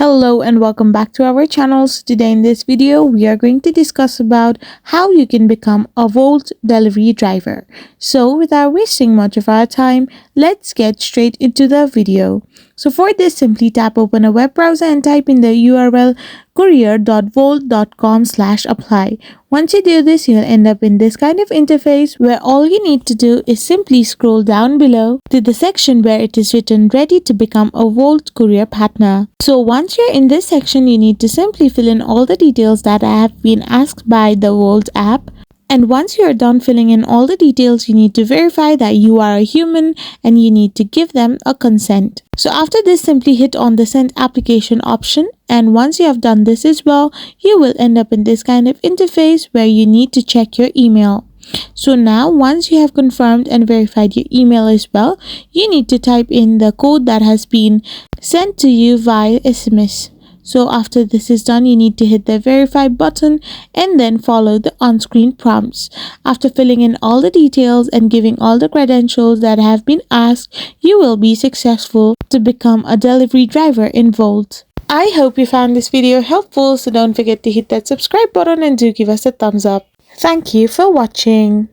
Hello and welcome back to our channel. So today in this video we are going to discuss about how you can become a Wolt delivery driver. So without wasting much of our time, let's get straight into the video. So for this, simply tap open a web browser and type in the URL courier.wolt.com/apply. Once you do this, you'll end up in this kind of interface where all you need to do is simply scroll down below to the section where it is written ready to become a Wolt courier partner. So once you're in this section, you need to simply fill in all the details that have been asked by the Wolt app. And once you're done filling in all the details, you need to verify that you are a human and you need to give them a consent. So after this, simply hit on the send application option. And once you have done this as well, you will end up in this kind of interface where you need to check your email. So now once you have confirmed and verified your email as well, you need to type in the code that has been sent to you via SMS. So after this is done, you need to hit the verify button and then follow the on-screen prompts. After filling in all the details and giving all the credentials that have been asked, you will be successful to become a delivery driver in Wolt. I hope you found this video helpful, so don't forget to hit that subscribe button and do give us a thumbs up. Thank you for watching.